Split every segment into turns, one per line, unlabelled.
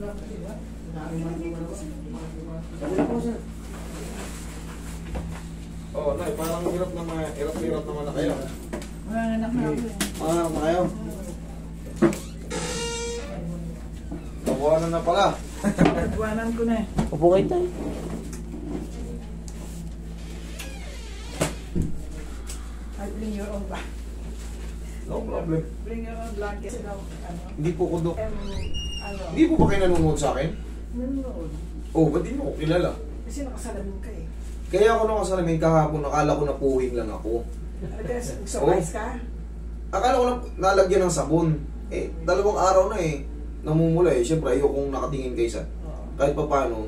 Oh, nay, parang hirap naman na kayo.
Mga anak na ako eh.
Mga anak na kayo. Tawanan na pala.
Nagwanan ko na eh.
Upo kayo tayo.
I'll bring your own bag.
No problem.
Bring your own blanket. Kasi daw, ano,
Hindi po ko dok.
ano,
Hindi po ba kayo nanonood sa akin?
nanonood.
Oh, ba't di mo ko kilala?
Kasi nakasalamin ka eh.
Kaya ako nakasalamin kahapon, akala ko napuwing lang ako.
Surprise ka?
Akala ko lang nalagyan ng sabon. Eh, 2 araw na eh. Namumula eh. Siyempre, ayokong nakatingin kayo sa...
Oo.
Kahit pa paano,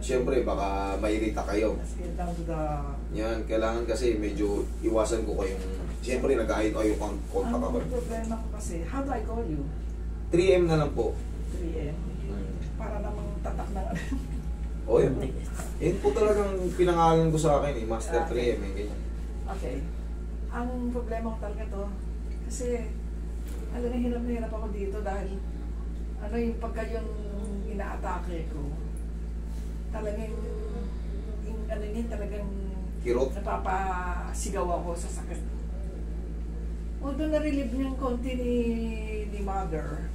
siyempre, baka mairita kayo.
Let's get down to the...
Yan, kailangan kasi medyo iwasan ko kayong... Siyempre, nag-aayot kang kontak ako.
Ang problema ko kasi, how do I call you?
3M na lang po.
3M. Para namang tatak ng...
O yun. Yun po talagang pinangalan ko sa akin eh. Master 3M eh. Ganyan.
Okay. Ang problema ko talaga to, kasi alam na hirap ako dito dahil ano yung pagka yung ina-atake ko, talagang yung ano niya talagang
Kirot.
napapasigaw ako sa sakit. Although na-relieve niyang konti ni mother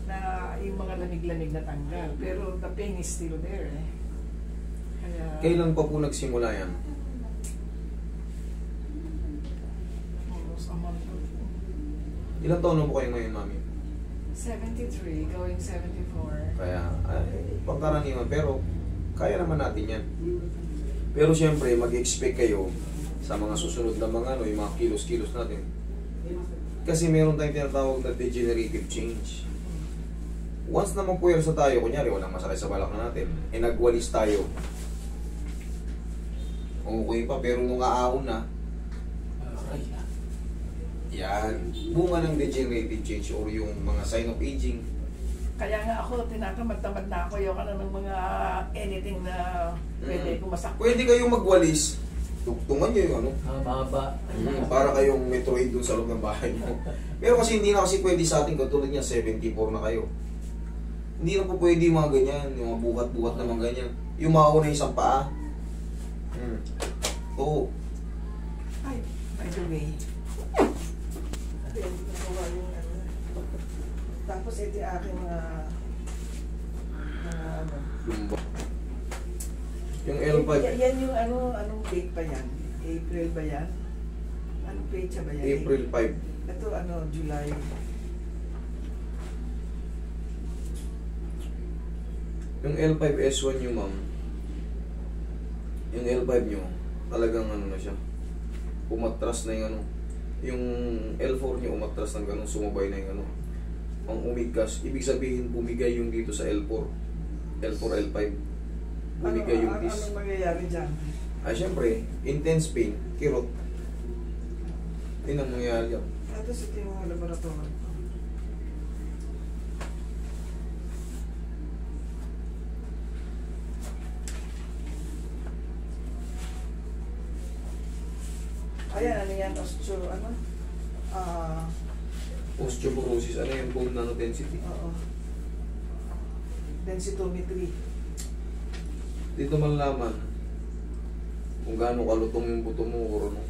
na yung mga lamig-lamig na tanggal, pero the pain is still there eh. Kaya,
Kailan pa po nagsimula yan?
almost a month ago.
Ilang taon na po kayo ngayon, mami?
73, going 74.
Kaya, ay, pangkaraniwan. Pero, kaya naman natin yan. Pero siyempre, mag-expect kayo sa mga susunod na mga, yung mga kilos-kilos natin. Kasi meron tayong tinatawag na degenerative change. Once na magpuwersa tayo, kunyari, walang masakit sa balak na natin, nagwalis tayo. Okay pa, pero nung aahon na, yan, bunga ng degenerative change or yung mga sign of aging.
Kaya nga ako, tinatamad-tamad na ako. Ayoko na ng mga anything na pwede kumasak.
Pwede kayong magwalis. Tugtungan nyo yung ano.
Haba.
Para kayong Metroid dun sa loob ng bahay nyo. Pero kasi hindi na kasi pwede sa atin, katulad niya, 74 na kayo. Hindi na po pwede yung mga ganyan, yung mga buhat-buhat na mga ganyan. Yung mauna yung isang paa. Oo.
Ay, by the way. Pwede ko gawa yung ano. Tapos ito yung aking mga ano.
Yung L5.
Yan yung ano, anong date pa yan? April ba yan? Anong page ba yan?
April 5.
Ito ano, July.
Yung L5S1 nyo, ma'am. Yung L5 nyo, talagang ano na siya. Umatras na yung ano. Yung L4 nyo, umatras ng ganun, sumabay na yung ano. Ang umigkas. Ibig sabihin, bumigay yung dito sa L4. L4, L5. Bumigay yung disc.
Anong mangyayari dyan?
Ay, syempre, intense pain, kirot. Yun ang mangyayari yan.
Ito sa yung laboratory. Ayan, ano yan?
Osteoporosis, ano yung bone nanodensity?
Oo. Densitometry.
Dito malalaman kung gaano kalutong yung buto mo or ano.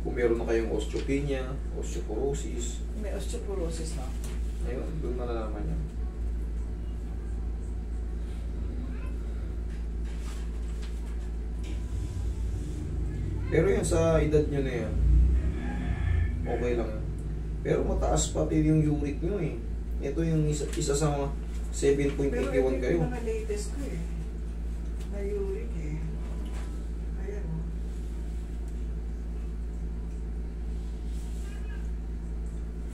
Kung meron na kayong osteopenia, osteoporosis.
May osteoporosis na.
Ayun, doon malalaman yan. Pero yan sa edad nyo na yan, okay lang yan. Pero mataas pati yung uric nyo eh. Ito yung isa sa mga 7.81
Pero ito
kayo.
yung mga latest ko eh. Na uric eh. Ayan o.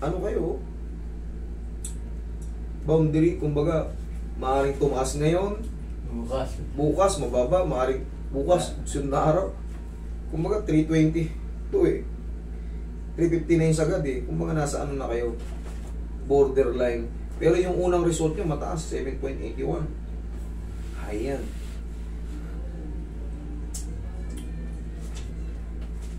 Ano kayo? Boundary, kumbaga, maaaring tumaas ngayon, bukas mababa, maaaring bukas, sunod na araw. Kumbaga 320 ito eh. 350 na yung sagad eh. Kumbaga nasa ano na kayo, borderline. Pero yung unang result nyo mataas, 7.81. Ayan.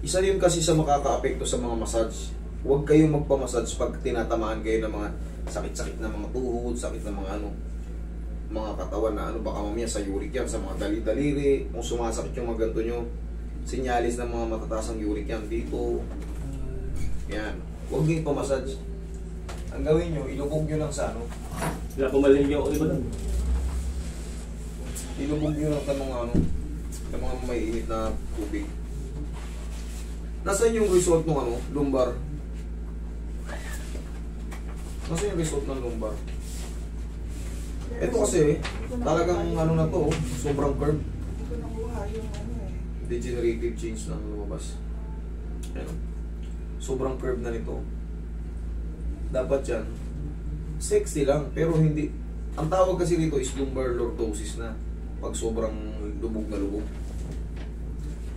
Isa yun kasi sa makaka-apekto sa mga massage. Huwag kayong magpa-massage pag tinatamaan kayo ng mga sakit-sakit na mga tuhod, sakit na mga mga katawan na baka mamaya sa uric yan, sa mga dali-daliri, kung sumasakit yung mga ganito nyo, sinyalis ng mga matataas ang uric yan dito. Yan. Huwag nyo pa-massage. Ang gawin nyo, ilubog nyo lang sa
Kaya pumaling niyo ako iba lang.
ilubog nyo lang sa mga ng mga may init na tubig. Nasaan yung result ng lumbar? Nasaan yung result ng lumbar? Ito kasi, talagang na to, sobrang curve.
Hindi ko nakuha yung
Degenerative change na lumabas. Ayan. Sobrang curve na nito. Dapat yan, sexy lang, pero hindi. Ang tawag kasi dito is lumbar lordosis na. Pag sobrang lubog na lubog.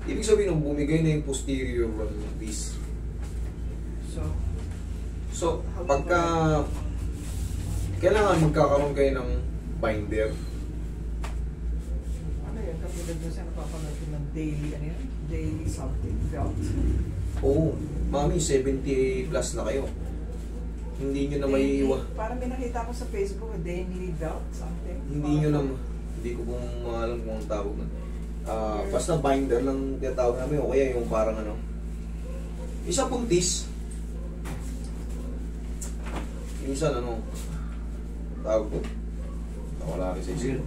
Ibig sabihin, bumigay na yung posterior piece. So, pagka kailangan magkakaroon kayo ng binder.
Ano yun? Kapag doon siya napapanood ko ng daily, ano yun? Daily something belt.
Oo, mami, 70 plus na kayo. Hindi nyo na maiiwa.
Parang may nakita ko sa Facebook, daily belt something.
Hindi ko pong alam kung ang tawag na. Basta binder lang tinatawag namin o kaya yung parang isa puntis. Minsan tawag ko. Wala rin sa isip.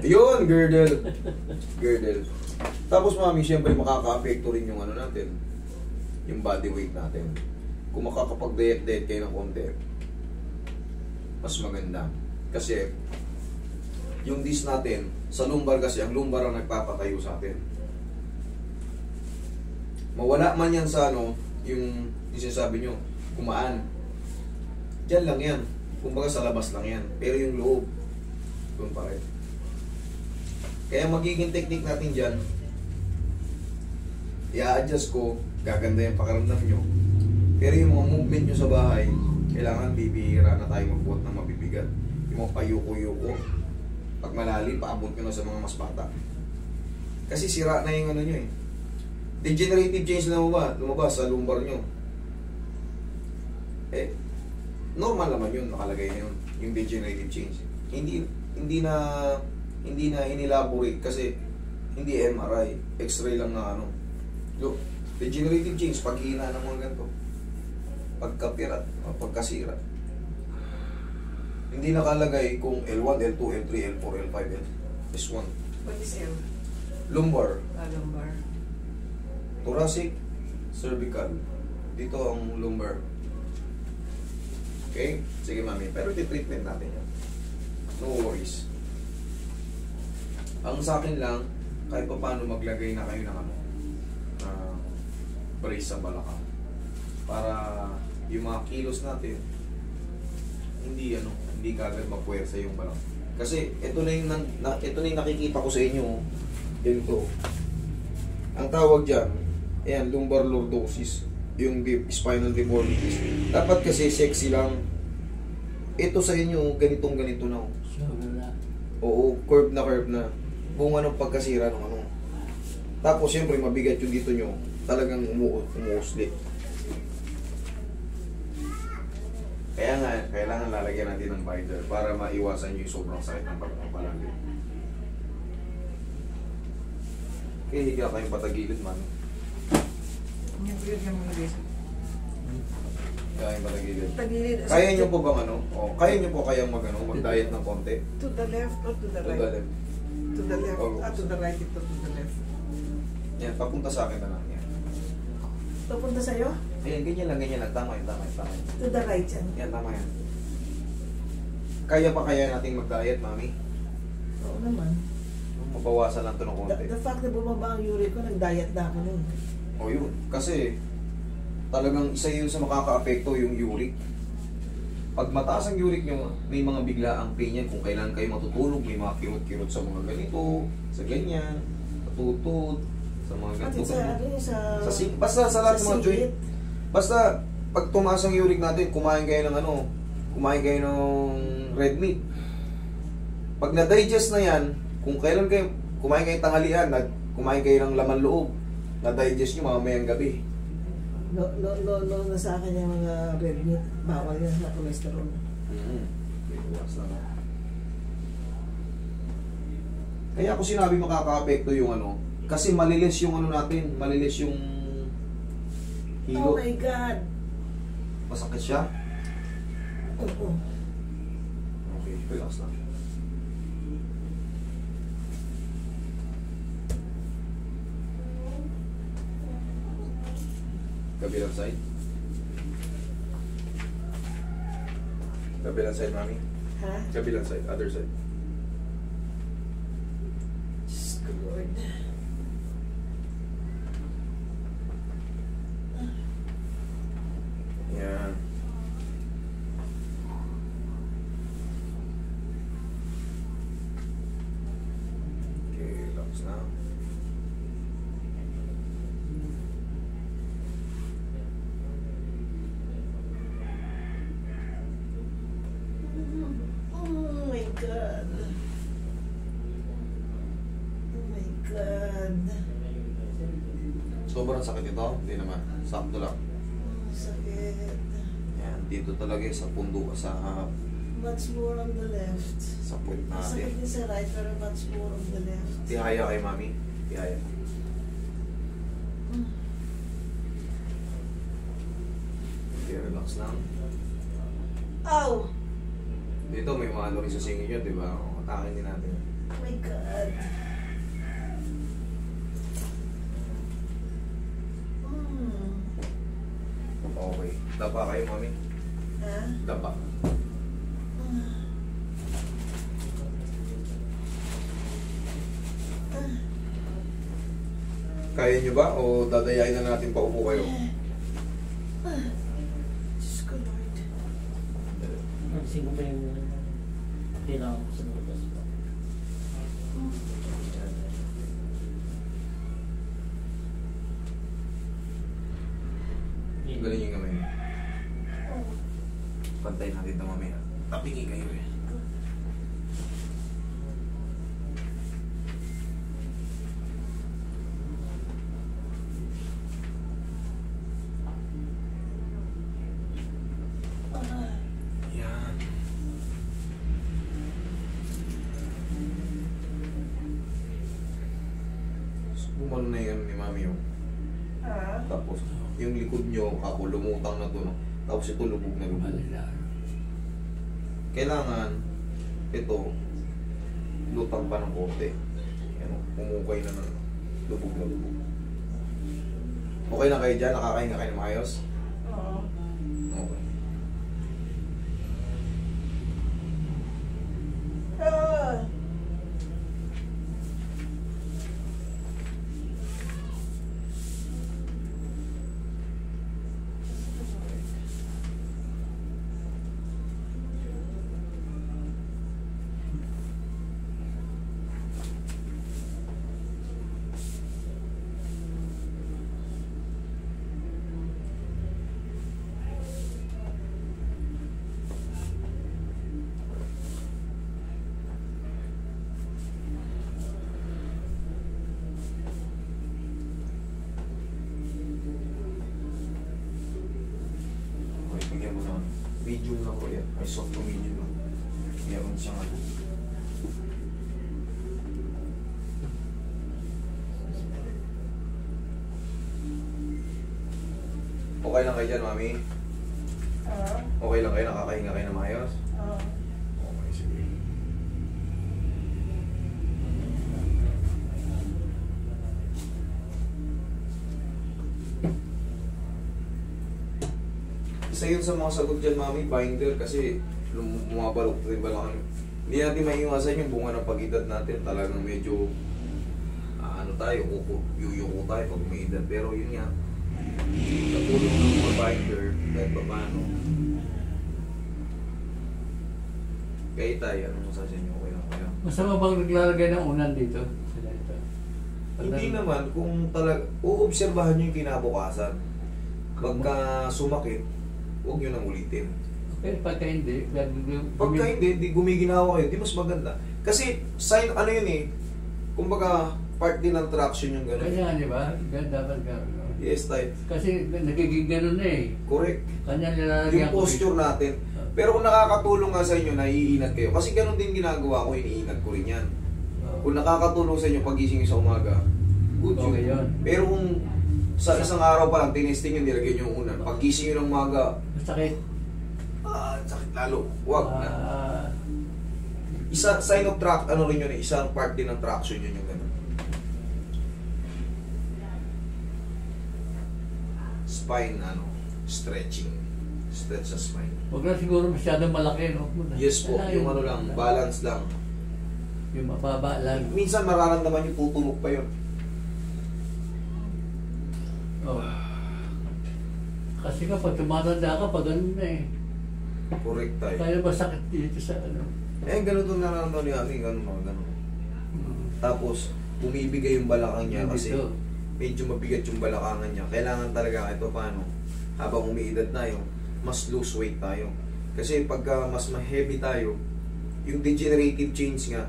Yun, girdle. Girdle. Tapos mami, siyempre makaka-apekto rin yung natin. Yung body weight natin. Kung makakapag-diet kayo ng konti, mas maganda. Kasi, yung disc natin, sa lumbar kasi, ang lumbar ang nagpapatayo sa atin. Mawala man yan sa yung sinasabi nyo, kumaan. Diyan lang yan. Kumbaga sa labas lang yan. Pero yung loob, doon pa rin. Kaya magiging technique natin dyan, i-adjust ko, gaganda yung pakaramdam nyo. Pero yung mga movement nyo sa bahay, kailangan bibihira na tayo magbuhat ng mabibigat. Yung mga payuko-yuko. Pag malalim, paabot nyo na sa mga mas bata. Kasi sira na yung nyo eh. Degenerative change na lumabas sa lumbar nyo. Normal naman yun, nakalagay na yun. Yung degenerative change. Hindi na inelaborate kasi hindi MRI. X-ray lang na Look, degenerative change, paghihina ng mga ganito. Pagkapirat, pagkasira. Hindi nakalagay kung L1, L2, L3, L4, L5, S1.
What is L?
Lumbar,
Lumbar.
thoracic, cervical. Dito ang lumbar. Okay? Sige mami, pero i-treatment natin yan. No worries. Ang sa akin lang, kahit pa paano maglagay na kayo ng brace sa balakang. Para yung mga kilos natin, hindi kagad magpuwersa yung balakang. Kasi ito na yung nakikita ko sa inyo. Ganito. Ang tawag dyan, ayan, lumbar lordosis. Yung spinal deformities. Dapat kasi sexy lang. Ito sa inyo, ganito na. Oo, curve na. Kung anong pagkasira ng Tapos siyempre, mabigat yung dito nyo. Talagang umuuslit. Kaya nga, kailangan lalagyan natin ng binder para maiwasan nyo yung sobrang sakit ng pagkakapalalin. Kaya higa kayong patagilid, man.
Yung weird yung mga basic.
Kaya yung patagilid.
Tagilid.
Kaya nyo po bang kaya nyo po kayang mag-diet ng konti?
To the left or to the
To
right?
the left.
To the left.
Oh.
To the right ito, to the left.
Yan, papunta sa akin na lang yan.
Papunta sa'yo?
Ayan, ganyan lang. Tama yun.
To the right yan.
Yan, tama yan. Kaya pa kaya nating mag-diet, mami?
Oo naman.
Mabawasan lang ito ng konti.
The fact na bumaba ang uric ko, nag-diet na ako nun.
O yun, kasi talagang isa yun sa makaka-apekto yung uric. Pag mataas ang uric nyo, may mga biglaang pain yan. Kung kailan kayo matutulog, may mga kirot-kirot sa mga ganito, sa ganyan, patutod, sa mga ganito. Basta sa lahat ng mga joint. Basta, pag tumaas ang uric natin, kumain kayo ng red meat. Pag na-digest na yan, kung kailan kayo, kumain kayo tanghalian, kumain kayo ng laman loob, na-digest nyo mamayang gabi.
No na sa akin yung mga red meat. Bawal yan sa cholesterol.
Iwas lang. Kaya ako sinabi makaka-apekto yung ano, kasi malilis yung ano natin, malilis yung hilo.
Oh my God!
Masakit siya?
Oo.
Okay, relax lang. Kabilang side. Kabilang side, mami.
Ha?
Kabilang side, other side.
Diyos ko, Lord.
Yan. Okay, relax na.
Oh my God. Oh my God.
Sobrang sakit ito? Hindi naman. Sakto lang.
Sakit.
Yan, dito talaga sa pundo, sa
Much more on the left.
point
Sakit
natin.
din sa right, pero much more on the left.
Tihaya kay mami. Tihaya. Okay, relax lang.
Ow!
Dito may mga rin sa singin nyo, di ba? Atakin din natin.
Oh my God.
Okay. Dapa kayo, mami.
Ha?
Dapa. Kaya nyo ba? O dadayain na natin pa upo kayo?
Diyos ko, Lord.
Nagising ko pa yung kailangan ko sa labas pa.
Galing yung gamay. Pantay natin ito mamaya. Tapingi kayo eh. Yan. Umano na yung ni mami yung.
Ha?
Tapos yung likod nyo, ako lumutang na to, no? Tapos ito lubog na lubog. Kailangan ito lutang pa ng konti. Yan, umukay na ng lubog na lubog. Okay na kayo dyan? Nakakahinga kayo ng maayos?
Oo.
Okay.
Ah!
Okay, bigyan mo naman. Medium lang ko yan. Ay, soft to medium lang. Meron siyang ano. Okay lang kayo dyan, mami?
Ah?
Okay lang kayo? Nakakahinga kayo ng maayos?
Ah.
Okay, sige. Isa yun sa mga sagot dyan, mami, binder, kasi bumabalok rin ba lang. Hindi natin maiiwasan yung bunga ng pag-edad natin. Talagang medyo, ano tayo, yuyuko tayo pag may edad. Pero yun nga, sa tulong ng mga binder, kahit pa paano. Kaya tayo, anong masasabi niyo? Okay lang, okay lang.
Masama bang naglalagay ng unan dito? Sila ito.
Hindi naman, kung talaga, uobserbahan nyo yung kinabukasan. Pagka sumakit, huwag nyo nang ulitin.
Pero pagka hindi,
Pagka hindi gumiginawa kayo, di mas maganda. Kasi, sign, ano yun eh, kumbaga, part din ng traction yung gano'n.
Kanya, di ba? Ganun dapat gano'n.
Yes, type.
Kasi nagiging ganun na eh.
Correct.
Kanya nilalagyan
Yung posture natin. Pero kung nakakatulong nga sa inyo, naiinat kayo. Kasi ganun din ginagawa ko, iniinat ko rin yan. Kung nakakatulong sa inyo pagising nyo sa umaga, good
Okay
yun.
yun.
Pero kung sa isang araw pa lang, tinesting nyo, nilagyan nyo yung unan. Pagising nyo ng umaga,
Masakit.
sakit lalo. Huwag na.
Ah,
Isa, sign of track, ano rin yun, isang part din ng traction yun yung gano'n. Spine, stretching. Stretch sa spine.
Huwag na siguro masyadong malaki, no?
Yes po,
Wala
yung
yun.
ano lang, balance lang.
Yung mababa lang.
Minsan mararamdaman yung tutulog pa yun.
Oh. Kasi nga, pag tumatanda ka, pag ganun na eh.
Correct tayo.
Kaya masakit dito sa ano.
Ganun itong nararamdaman ni Ami, ganun. Tapos, bumibigay yung balakang niya kasi
Dito.
medyo mabigat yung balakangan niya. Kailangan talaga ito paano, habang umiidad tayo, mas loose weight tayo. Kasi pagka mas ma-heavy tayo, yung degenerative change nga,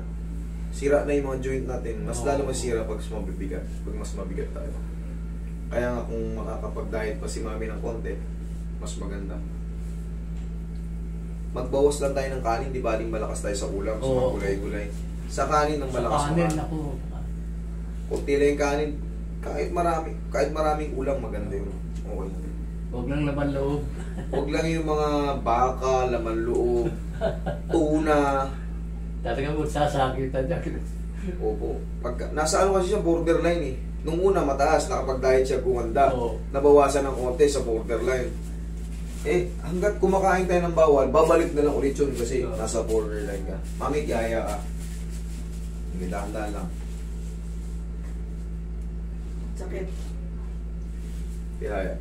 sira na yung mga joint natin, mas lalo masira pag mabibigat, pag mas mabigat tayo. Kaya nga kung makakapag-diet pa si Mami ng konti, mas maganda. Magbawas lang tayo ng kanin, di baling malakas tayo sa ulam, sa mga
Oo.
gulay-gulay. Sa kanin ng
Sa
malakas
kanin
makain.
ako.
Kunti lang yung kanin, kahit maraming ulam, maganda yun. Okay.
Huwag lang laman loob.
Huwag lang yung mga baka, laman loob, tuna.
Talagang magsasakitan dyan.
Opo. Nasa ano kasi siya, borderline eh. Nung una mataas, nakapag-diet siya gumanda.
Oo.
Nabawasan ng konti sa borderline. Hanggat kumakain tayo ng bawal, babalik na lang ulit yun kasi
Oo.
nasa borderline ka. Mami, kaya ka. Hindi, dahan-dahan lang.
Sakit.
Kaya.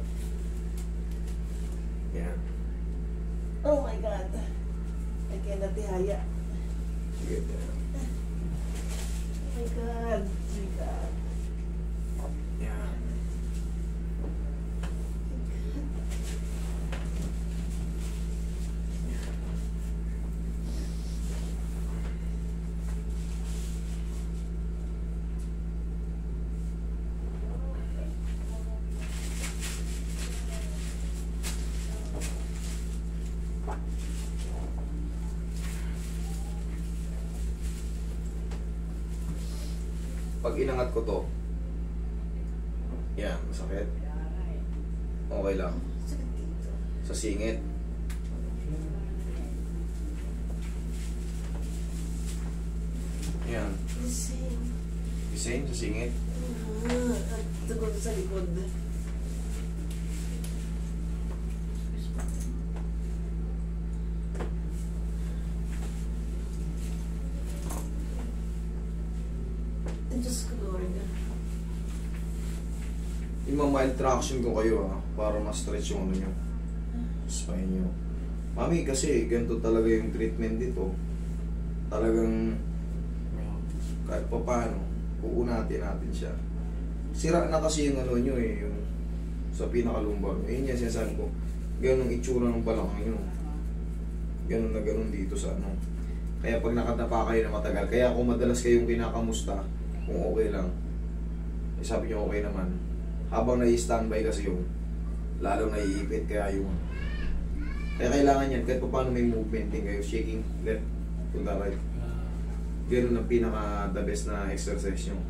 Yan.
Oh my God. I cannot tihaya.
Sige.
Oh my God. Oh my God.
Yan. Pag inangat ko to, yan, masakit. Okay lang.
Sakit dito.
Sa singit. Yan.
The same.
The same sa singit.
Tugod sa likod. Diyos ko, Lord.
Ima-mild traction ko kayo para ma-stretch yung ano nyo. Spine nyo. Mami, kasi ganito talaga yung treatment dito. Talagang kahit pa paano, uunatin natin siya. Sira na kasi yung ano nyo yung sa pinaka-lumbar. Yun yan sinasabi ko. Ganun ang itsura ng balakang nyo. Ganun na ganun dito sa ano. Kaya pag nakatapa kayo na matagal, kaya kung madalas kayong kinakamusta, kung okay lang, sabi nyo okay naman. Habang nai-standby kasi yung lalong naiipit, kaya yung kailangan yan, kahit pa paano may movement din kayo, shaking left, punta right. Ganun ang pinaka the best na exercise nyo.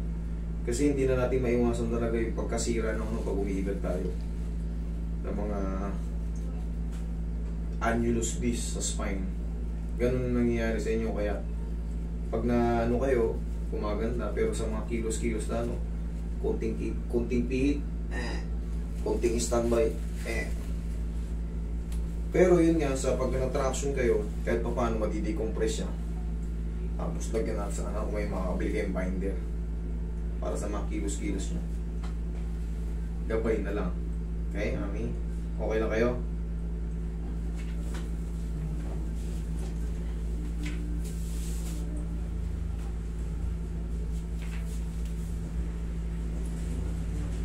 Kasi hindi na natin maiwasan talaga yung pagkasira ng pag umiidad tayo ng mga annulus disc sa spine. Ganun ang nangyayari sa inyo, kaya pag na ano kayo, gumaganda, pero sa mga kilos-kilos na ano, konting pihit, konting standby, Pero yun nga, sa pag na-traction kayo, kahit pa paano madidecompress siya. Tapos lagyan natin sa kung may makakabili kayong binder para sa mga kilos-kilos nyo. Gabay na lang. Okay, Mami? Okay lang kayo?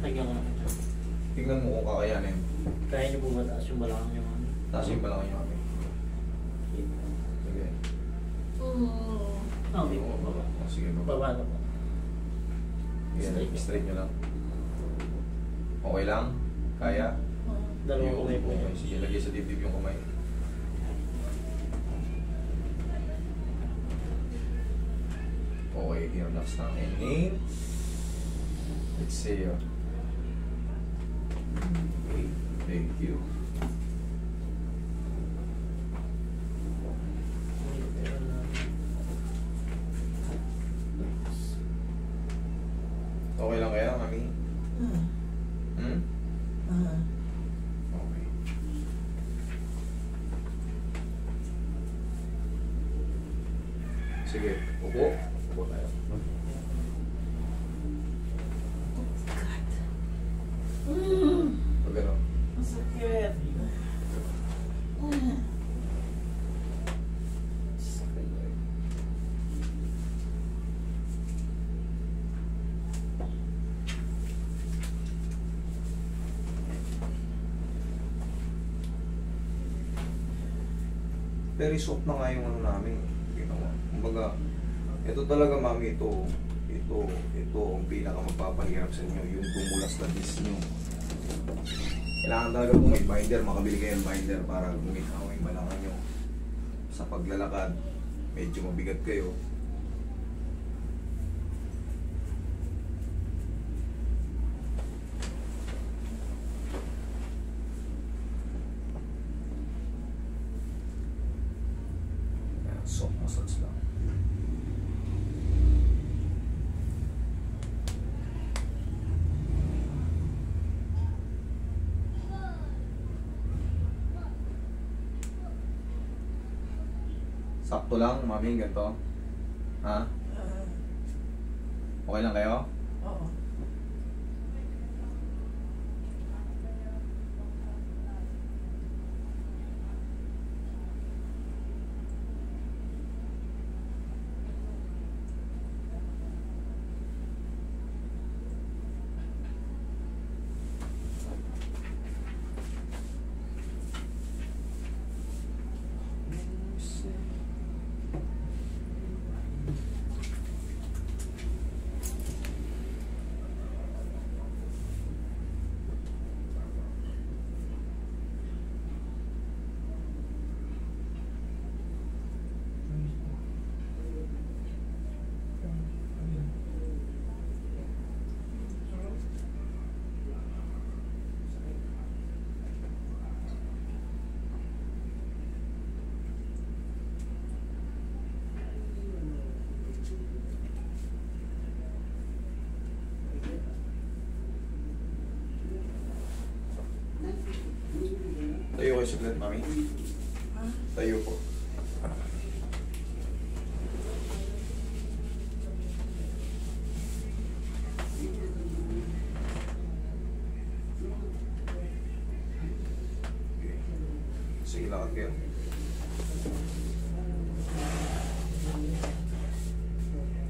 Lagyan ko naman siya.
Tingnan mo kung kakayanin.
Kaya niyo po mataas yung balakang niyo, mami?
Taas yung balakang nyo, Mami. Sige.
Okay po, baba.
Sige, baba.
Baba na po.
Yan, straight nyo lang. Okay lang? Kaya?
Dalawang kamay po yan.
Sige, lagay sa dibdib yung kamay. Okay, relax na. Inhale. Exhale. Okay, thank you. Okay lang kaya, mami? Hmm? Okay. Sige, upo. Upo tayo. Pag ano?
Masakit.
Very soft na nga yung ano namin. Ginawa. Kumbaga, ito talaga mami, ito ang pinaka magpapahirap sa inyo, yung tumulas na disc nyo. Kailangan talaga kung may binder, makabili kayo ng binder para guminaw yung balakang nyo. Sa paglalakad, medyo mabigat kayo. Soft massage lang. Sakto lang, mami, ganito. Ha? Okay lang kayo?
Oo.
Tayo kayo saglit, mami. Tayo po. Okay. Sige, lakad kayo.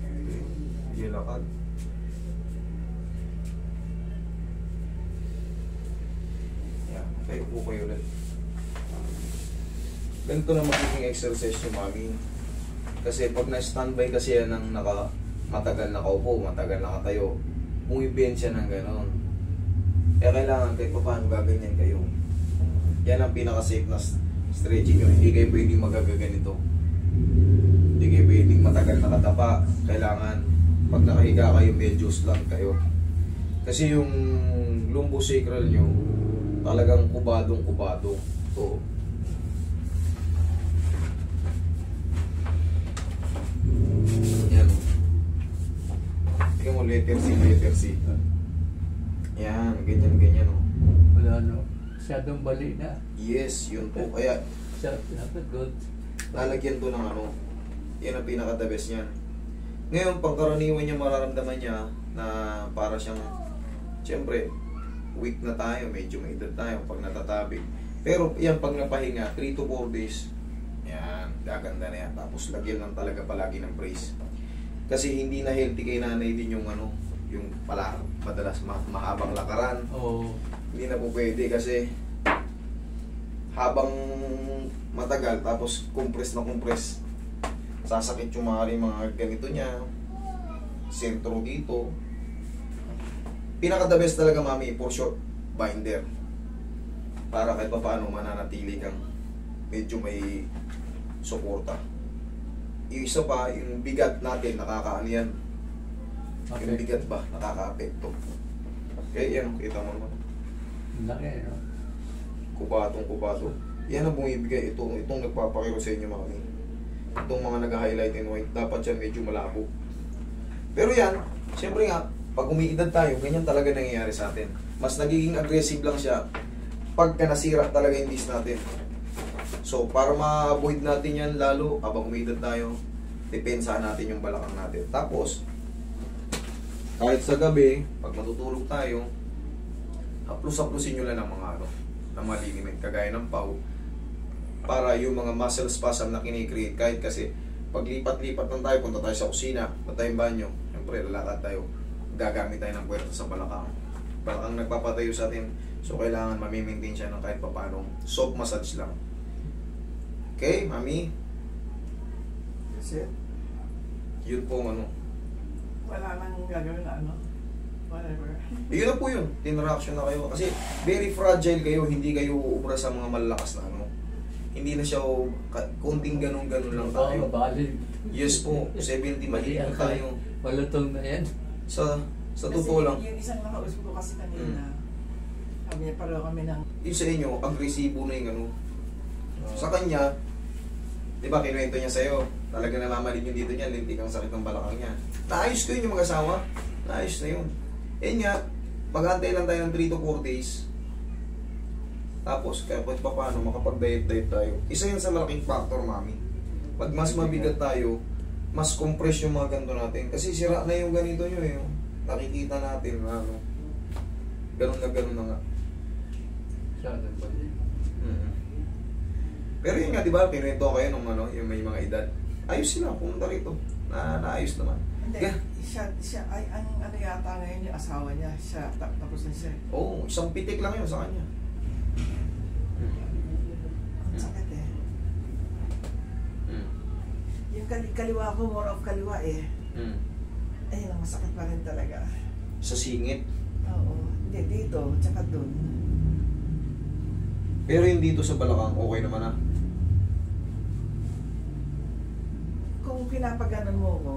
Okay. Sige, lakad. Yan. Tayo po kayo ulit. Ganito na magiging exercise nyo, mami. Kasi pag na-standby kasi yan ng matagal nakaupo, matagal nakatayo, umibend siya ng gano'n. Kaya kailangan kahit pa paano gaganyan kayo. Yan ang pinaka-safe na stretching nyo. Hindi kayo pwedeng magagaganito. Hindi kayo pwedeng matagal nakatapa. Kailangan pag nakahiga kayo, medyo slant kayo. Kasi yung lumbosacral nyo, talagang kubadong-kubado. So, yan. Tingnan mo, letter C, letter C. Yan, ganyan-ganyan. Oh.
Wala no. Masyadong bali na.
Yes, yun po. Kaya,
Good.
lalagyan to ng ano. Yan ang pinaka-the best niyan. Ngayon, pagkaraniwan niya, mararamdaman niya na para siyang, siyempre, weak na tayo, medyo may edad tayo pag natatabi. Pero yan, pag napahinga, 3 to 4 days, yan, gaganda na yan. Tapos lagyan lang talaga palagi ng brace. Kasi hindi na healthy kay nanay din yung ano, yung pala, madalas mahabang lakaran.
Oo.
Hindi na po pwede kasi habang matagal, tapos compress na compress, sasakit yung mga ganito niya, sentro dito, pinaka-the best talaga, mami, for sure, binder. Para kahit pa paano mananatili kang medyo may suporta. Yung isa pa, yung bigat natin, nakakaano yan. Yung bigat ba, nakaka-apekto. Okay, yan, kita mo naman.
Laki, no?
Kubatong-kubato. Yan ang bumibigay. Itong nagpapakiro sa inyo, mami. Itong mga nag-highlight in white, dapat yan medyo malabo. Pero yan, siyempre nga, pag umiidad tayo, ganyan talaga nangyayari sa atin. Mas nagiging aggressive lang siya pagka nasira talaga yung disc natin. So, para ma-avoid natin yan lalo, habang umiidad tayo, depensahan natin yung balakang natin. Tapos, kahit sa gabi, pag matutulog tayo, haplos-haplosin nyo lang ng mga ng mga liniment, kagaya ng pau, para yung mga muscle spasm na kinikreate, kahit kasi paglipat-lipat lang tayo, punta tayo sa kusina, punta tayong banyo, siyempre lalakad tayo, gagamit tayo ng puwersa sa balakang. Balakang nagpapatayo sa atin, so kailangan mamimaintain siya ng kahit papanong soft massage lang. Okay, mami?
Kasi
Yun po
wala nang gagawin na whatever.
Yun na po yun, interaction na kayo. Kasi very fragile kayo, hindi kayo uubra sa mga malalakas na Hindi na siya kunting ganun-ganun lang tayo.
Balig.
Yes po, 70 maliit na tayo.
Malutong na yan.
Sa totoo lang,
Yung isang nakausap ko kasi kanina, sabi niya pareho kami ng
yung sa inyo, agresibo na yung Sa kanya, di ba kinuwento niya sa'yo, talaga namamalin yung dito niya, lintik ang sakit ng balakang niya. Naayos ko yun yung mag-asawa, naayos na yun. Eh nga, mag-antay lang tayo ng 3 to 4 days. Tapos, kaya pa paano, makapag-diet tayo. Isa yun sa malaking factor, mami. Pag mas mabigat tayo, mas compress yung mga ganito natin. Kasi sira na yung ganito nyo eh. Nakikita natin na ganun na nga.
Masyadong balik.
Pero yun nga, di ba, kinuwento kayo nung yung may mga edad. Ayos sila, pumunta rito. Naayos naman.
Hindi, siya ay ang yata ngayon yung asawa niya. Siya, tapos na siya.
Oo, isang pitik lang yun sa kanya.
Ang sakit eh. Yung kaliwa ko, more of kaliwa eh. Ayun, ang masakit pa rin talaga.
Sa singit.
Oo. Hindi, dito, tsaka dun.
Pero yung dito sa balakang, okay naman na.
Kung pinapaganon mo ko,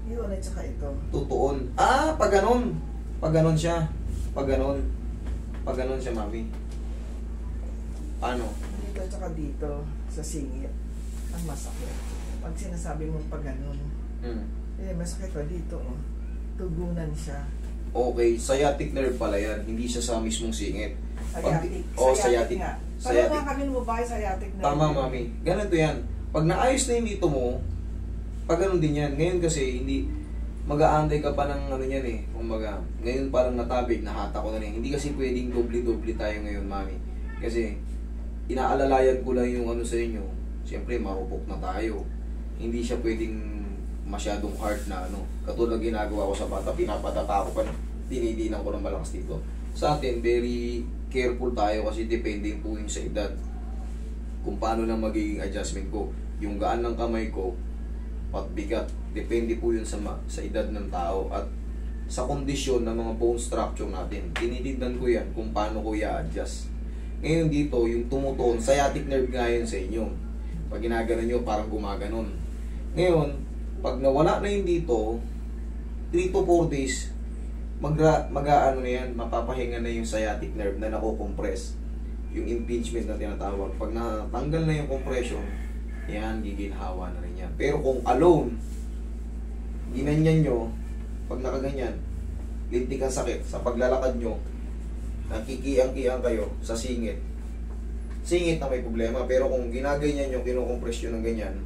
yun at tsaka ito.
Tutuon. Pag ganon. Pag ganon siya. Pag ganon. Pag ganon siya, mami. Ano?
Dito at tsaka dito, sa singit. Ang masakit. Pag sinasabi mo pag ganon, masakit pa dito. Tugunan siya.
Okay, sciatic nerve pala yan. Hindi siya sa mismong singit.
Sciatic.
Sciatic.
Nga.
Sciatic.
Paano nga kami mo ba sciatic na?
Tama, mami. Ganito yan. Pag naayos na yung dito mo, pag ganun din yan. Ngayon kasi, hindi, mag-aanday ka pa ng yan eh. Kumbaga, ngayon parang natabig, nahata ko na rin. Hindi kasi pwedeng doble-doble tayo ngayon, mami. Kasi, inaalalayan ko lang yung sa inyo. Siyempre, marupok na tayo. Hindi siya pwedeng masyadong hard na Katulad ginagawa ko sa bata, pinapatata ko pa, dinidinan ko ng malakas dito. Sa atin, very careful tayo kasi depende po yung sa edad. Kung paano lang magiging adjustment ko. Yung gaan ng kamay ko, patbigat. Depende po yun sa edad ng tao at sa kondisyon ng mga bone structure natin. Tinitignan ko yan kung paano ko i-adjust. Ngayon dito, yung tumutuon, sciatic nerve nga yun sa inyo. Pag ginaganon nyo, parang gumaganon. Ngayon, pag nawala na yun dito, 3 to 4 days, mag-aano na yan, mapapahinga na yung sciatic nerve na nako-compress. Yung impingement na tinatawag. Pag natanggal na yung compression, yan, giginhawa na rin yan. Pero kung alone, ginanyan nyo, pag nakaganyan, lintik ang sakit, sa paglalakad nyo, nakikiyang-kiyang kayo sa singit. Singit na may problema, pero kung ginaganyan nyo, kinukompress nyo ng ganyan,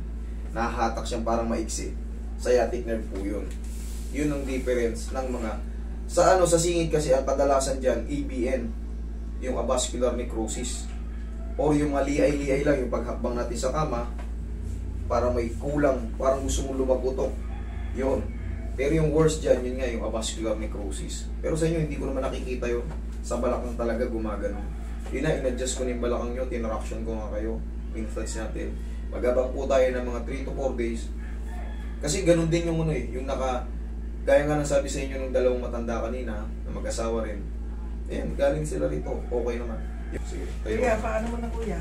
nahahatak siyang parang maiksi. Sciatic nerve po yun. Yun ang difference ng mga sa singit kasi ang kadalasan dyan, ABN, yung avascular necrosis, or yung liay-liay lang, yung paghakbang natin sa kama, para may kulang, parang gusto mong lumagutok. Yun. Pero yung worst dyan, yun nga, yung avascular necrosis. Pero sa inyo, hindi ko naman nakikita yun. Sa balakang talaga gumagano. Yun na, in-adjust ko na yung balakang nyo, tinraction ko nga kayo, in-touch natin. Magabang po tayo ng mga 3 to 4 days. Kasi ganun din yung yung gaya nga ng sabi sa inyo ng dalawang matanda kanina, na mag-asawa rin, ayan, galing sila rito, okay naman. Sige, tayo.
Kaya paano mo na kuya?